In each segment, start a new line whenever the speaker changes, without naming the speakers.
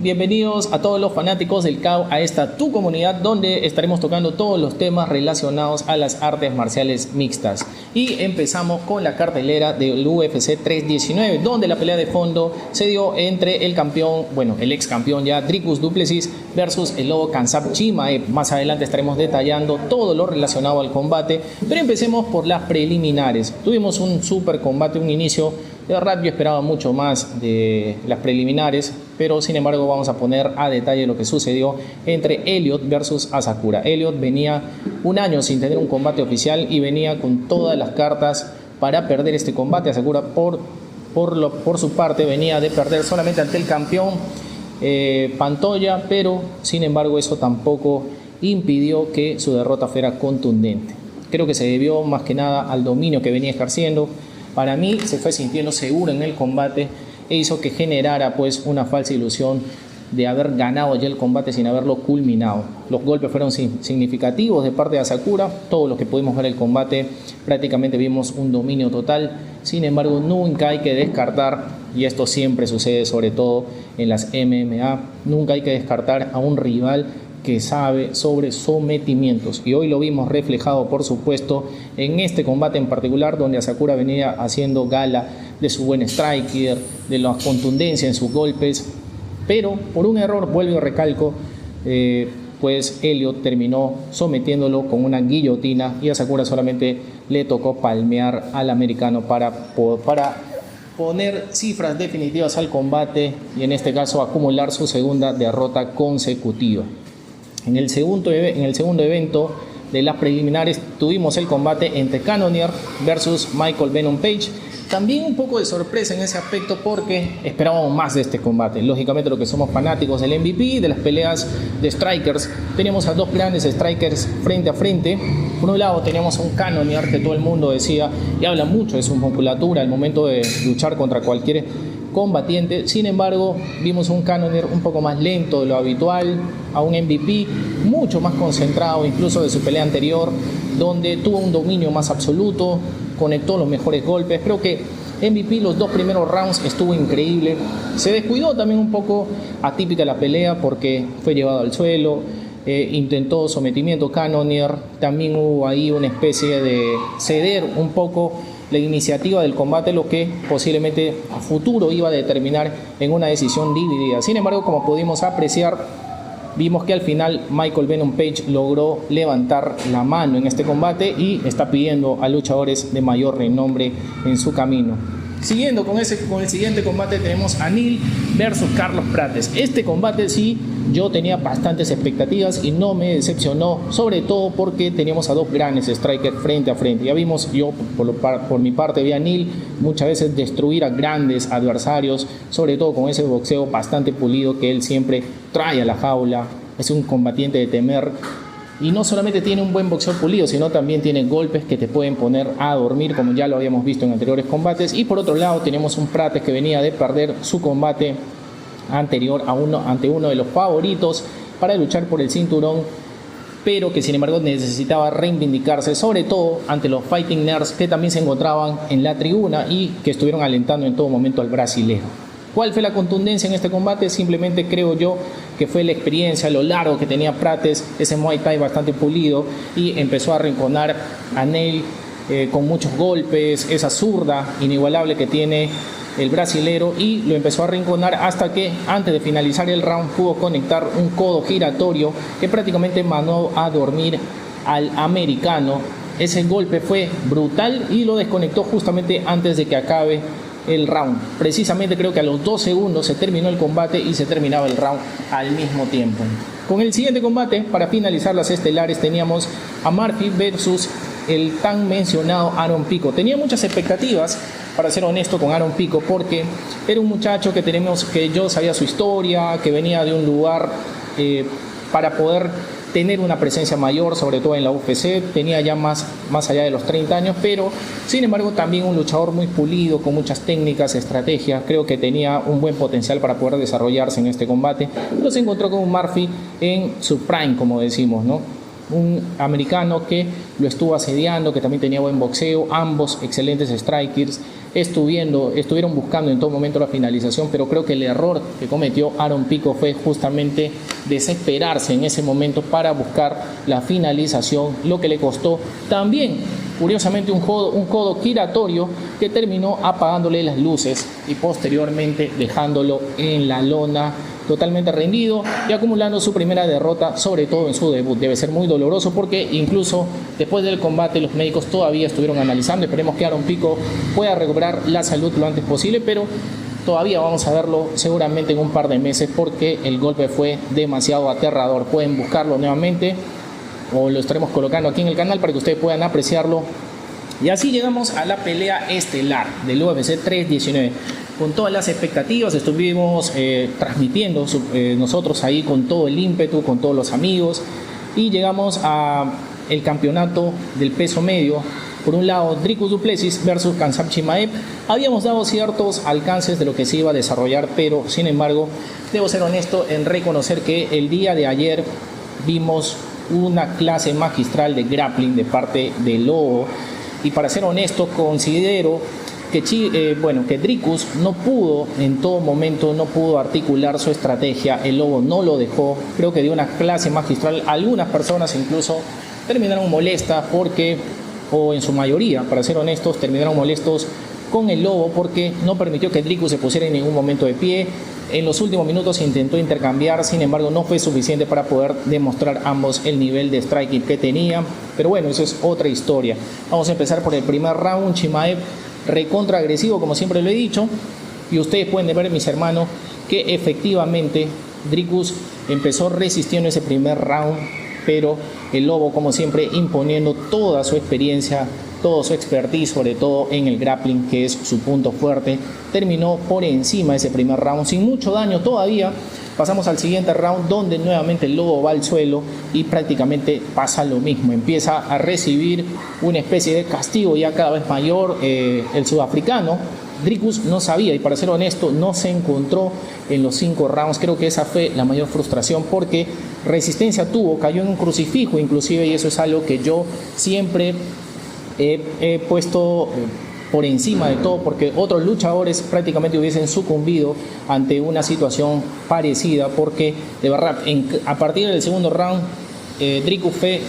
Bienvenidos a todos los fanáticos del KAO a esta tu comunidad donde estaremos tocando todos los temas relacionados a las artes marciales mixtas. Y empezamos con la cartelera del UFC 319, donde la pelea de fondo se dio entre el campeón, el ex campeón ya, Dricus du Plessis versus el lobo Khamzat Chimaev. Más adelante estaremos detallando todo lo relacionado al combate, pero empecemos por las preliminares. Tuvimos un super combate, un inicio. De verdad yo esperaba mucho más de las preliminares, pero sin embargo vamos a poner a detalle lo que sucedió entre Elliot versus Asakura. Elliot venía un año sin tener un combate oficial y venía con todas las cartas para perder este combate. Asakura por su parte venía de perder solamente ante el campeón Pantoja, pero sin embargo eso tampoco impidió que su derrota fuera contundente. Creo que se debió más que nada al dominio que venía ejerciendo. Para mí se fue sintiendo seguro en el combate e hizo que generara pues una falsa ilusión de haber ganado ya el combate sin haberlo culminado. Los golpes fueron significativos de parte de Asakura. Todos los que pudimos ver el combate prácticamente vimos un dominio total. Sin embargo, nunca hay que descartar, y esto siempre sucede sobre todo en las MMA, nunca hay que descartar a un rival que sabe sobre sometimientos, y hoy lo vimos reflejado por supuesto en este combate en particular, donde Asakura venía haciendo gala de su buen striker, de la contundencia en sus golpes, pero por un error, vuelvo y recalco, pues Elliot terminó sometiéndolo con una guillotina y Asakura solamente le tocó palmear al americano para poner cifras definitivas al combate y en este caso acumular su segunda derrota consecutiva. En el segundo evento de las preliminares tuvimos el combate entre Cannonier versus Michael Venom Page. También un poco de sorpresa en ese aspecto porque esperábamos más de este combate. Lógicamente, lo que somos fanáticos del MVP, de las peleas de strikers, teníamos a dos grandes strikers frente a frente. Por un lado teníamos a un Cannonier que todo el mundo decía y habla mucho de su musculatura al momento de luchar contra cualquier combatiente. Sin embargo, vimos un Cannonier un poco más lento de lo habitual, a un MVP mucho más concentrado incluso de su pelea anterior, donde tuvo un dominio más absoluto, conectó los mejores golpes. Creo que MVP los dos primeros rounds estuvo increíble. Se descuidó también un poco, atípica la pelea porque fue llevado al suelo, intentó sometimiento Cannonier, también hubo ahí una especie de ceder un poco la iniciativa del combate, lo que posiblemente a futuro iba a determinar en una decisión dividida. Sin embargo, como pudimos apreciar, vimos que al final Michael Venom Page logró levantar la mano en este combate y está pidiendo a luchadores de mayor renombre en su camino. Siguiendo con el siguiente combate tenemos a Neil versus Carlos Prates. Este combate sí, yo tenía bastantes expectativas y no me decepcionó, sobre todo porque teníamos a dos grandes strikers frente a frente. Ya vimos, yo por mi parte vi a Neil muchas veces destruir a grandes adversarios, sobre todo con ese boxeo bastante pulido que él siempre trae a la jaula. Es un combatiente de temer. Y no solamente tiene un buen boxeo pulido, sino también tiene golpes que te pueden poner a dormir, como ya lo habíamos visto en anteriores combates. Y por otro lado tenemos un Prates que venía de perder su combate anterior ante uno de los favoritos para luchar por el cinturón, pero que sin embargo necesitaba reivindicarse, sobre todo ante los Fighting Nerds que también se encontraban en la tribuna y que estuvieron alentando en todo momento al brasilero. ¿Cuál fue la contundencia en este combate? Simplemente creo yo que fue la experiencia, lo largo que tenía Prates, ese Muay Thai bastante pulido, y empezó a arrinconar a Neil con muchos golpes, esa zurda inigualable que tiene el brasilero, y lo empezó a arrinconar hasta que antes de finalizar el round pudo conectar un codo giratorio que prácticamente mandó a dormir al americano. Ese golpe fue brutal y lo desconectó justamente antes de que acabe el round. Precisamente creo que a los 2 segundos se terminó el combate y se terminaba el round al mismo tiempo. Con el siguiente combate, para finalizar las estelares, teníamos a Murphy versus el tan mencionado Aaron Pico. Tenía muchas expectativas, para ser honesto, con Aaron Pico, porque era un muchacho que yo sabía su historia, que venía de un lugar para poder tener una presencia mayor, sobre todo en la UFC. Tenía ya más allá de los 30 años, pero sin embargo también un luchador muy pulido, con muchas técnicas, estrategias. Creo que tenía un buen potencial para poder desarrollarse en este combate, pero se encontró con un Murphy en su prime, como decimos, ¿no? Un americano que lo estuvo asediando, que también tenía buen boxeo, ambos excelentes strikers. estuvieron buscando en todo momento la finalización, pero creo que el error que cometió Aaron Pico fue justamente desesperarse en ese momento para buscar la finalización, lo que le costó también, curiosamente, un codo giratorio que terminó apagándole las luces y posteriormente dejándolo en la lona totalmente rendido y acumulando su primera derrota, sobre todo en su debut. Debe ser muy doloroso porque incluso después del combate los médicos todavía estuvieron analizando. Esperemos que Aaron Pico pueda recuperar la salud lo antes posible, pero todavía vamos a verlo seguramente en un par de meses porque el golpe fue demasiado aterrador. Pueden buscarlo nuevamente o lo estaremos colocando aquí en el canal para que ustedes puedan apreciarlo. Y así llegamos a la pelea estelar del UFC 319. Con todas las expectativas estuvimos transmitiendo nosotros ahí con todo el ímpetu, con todos los amigos, y llegamos a el campeonato del peso medio. Por un lado, Dricus du Plessis versus Khamzat Chimaev. Habíamos dado ciertos alcances de lo que se iba a desarrollar, pero sin embargo, debo ser honesto en reconocer que el día de ayer vimos una clase magistral de grappling de parte de Lobo. Y para ser honesto, considero que Dricus no pudo, en todo momento, no pudo articular su estrategia. El Lobo no lo dejó. Creo que dio una clase magistral. Algunas personas incluso terminaron molestas o en su mayoría, para ser honestos, terminaron molestos con el Lobo porque no permitió que Dricus se pusiera en ningún momento de pie. En los últimos minutos intentó intercambiar, sin embargo no fue suficiente para poder demostrar ambos el nivel de striking que tenían. Pero bueno, eso es otra historia. Vamos a empezar por el primer round. Chimaev recontra agresivo, como siempre lo he dicho, y ustedes pueden ver, mis hermanos, que efectivamente Dricus empezó resistiendo ese primer round, pero el Lobo, como siempre, imponiendo toda su experiencia, todo su expertise, sobre todo en el grappling, que es su punto fuerte, terminó por encima de ese primer round sin mucho daño todavía. Pasamos al siguiente round, donde nuevamente el Lobo va al suelo y prácticamente pasa lo mismo. Empieza a recibir una especie de castigo ya cada vez mayor el sudafricano. Dricus no sabía, y para ser honesto, no se encontró en los 5 rounds. Creo que esa fue la mayor frustración porque resistencia tuvo, cayó en un crucifijo inclusive, y eso es algo que yo siempre he puesto por encima de todo, porque otros luchadores prácticamente hubiesen sucumbido ante una situación parecida, porque de verdad a partir del segundo round Dricus fue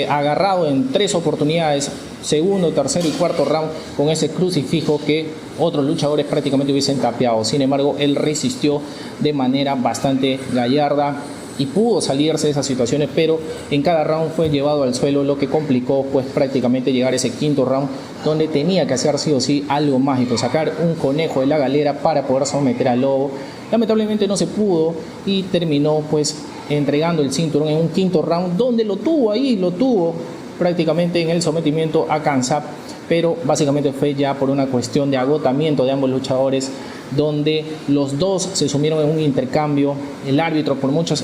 agarrado en 3 oportunidades, segundo, tercero y cuarto round, con ese crucifijo que otros luchadores prácticamente hubiesen tapeado. Sin embargo, él resistió de manera bastante gallarda y pudo salirse de esas situaciones, pero en cada round fue llevado al suelo, lo que complicó pues prácticamente llegar a ese quinto round, donde tenía que hacer sí o sí algo mágico, sacar un conejo de la galera para poder someter al Lobo. Lamentablemente no se pudo y terminó pues entregando el cinturón en un quinto round, donde lo tuvo prácticamente en el sometimiento a Khamzat, pero básicamente fue ya por una cuestión de agotamiento de ambos luchadores, donde los dos se sumieron en un intercambio. El árbitro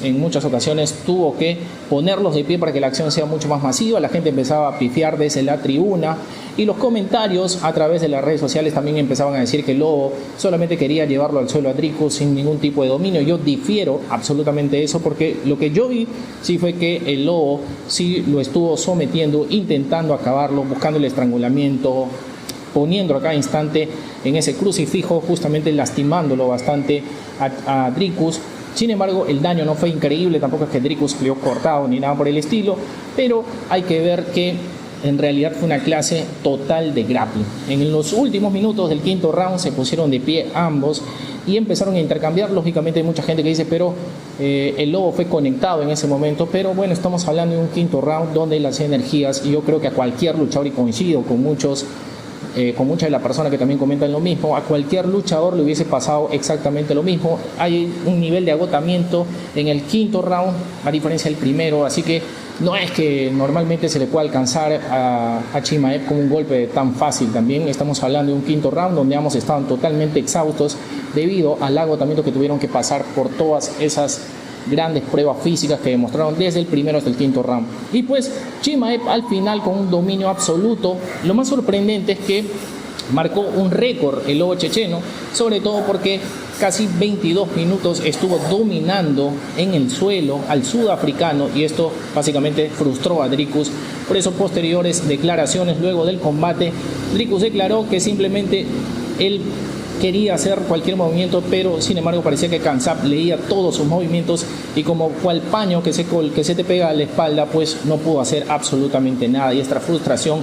en muchas ocasiones tuvo que ponerlos de pie para que la acción sea mucho más masiva. La gente empezaba a pifiar desde la tribuna y los comentarios a través de las redes sociales también empezaban a decir que Lobo solamente quería llevarlo al suelo a Dricus sin ningún tipo de dominio. Yo difiero absolutamente de eso, porque lo que yo vi sí fue que el Lobo sí lo estuvo sometiendo, intentando acabarlo, buscando el estrangulamiento, poniéndolo a cada instante en ese crucifijo, justamente lastimándolo bastante a Dricus. Sin embargo, el daño no fue increíble, tampoco es que Dricus quedó cortado ni nada por el estilo, pero hay que ver que en realidad fue una clase total de grappling. En los últimos minutos del quinto round se pusieron de pie ambos y empezaron a intercambiar. Lógicamente hay mucha gente que dice, pero el Lobo fue conectado en ese momento. Pero bueno, estamos hablando de un quinto round donde las energías, y yo creo que a cualquier luchador, y coincido con muchas de las personas que también comentan lo mismo, a cualquier luchador le hubiese pasado exactamente lo mismo. Hay un nivel de agotamiento en el quinto round a diferencia del primero, así que no es que normalmente se le pueda alcanzar a Chimaev con un golpe tan fácil. También estamos hablando de un quinto round donde ambos estaban totalmente exhaustos debido al agotamiento que tuvieron que pasar por todas esas grandes pruebas físicas que demostraron desde el primero hasta el quinto round. Y pues Chimaev al final con un dominio absoluto. Lo más sorprendente es que marcó un récord el lobo checheno, sobre todo porque casi 22 minutos estuvo dominando en el suelo al sudafricano y esto básicamente frustró a Dricus. Por eso, posteriores declaraciones luego del combate, Dricus declaró que simplemente él quería hacer cualquier movimiento, pero sin embargo parecía que Khamzat leía todos sus movimientos y como cual paño que se te pega a la espalda, pues no pudo hacer absolutamente nada y esta frustración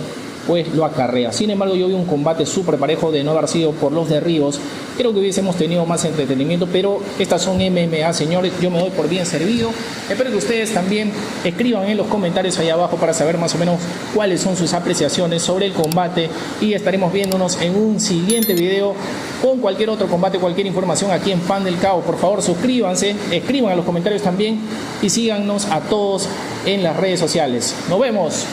pues lo acarrea. Sin embargo, yo vi un combate súper parejo. De no haber sido por los derribos, creo que hubiésemos tenido más entretenimiento, pero estas son MMA, señores. Yo me doy por bien servido. Espero que ustedes también escriban en los comentarios ahí abajo para saber más o menos cuáles son sus apreciaciones sobre el combate y estaremos viéndonos en un siguiente video con cualquier otro combate, cualquier información aquí en Fan del Cao. Por favor, suscríbanse, escriban en los comentarios también y síganos a todos en las redes sociales. Nos vemos.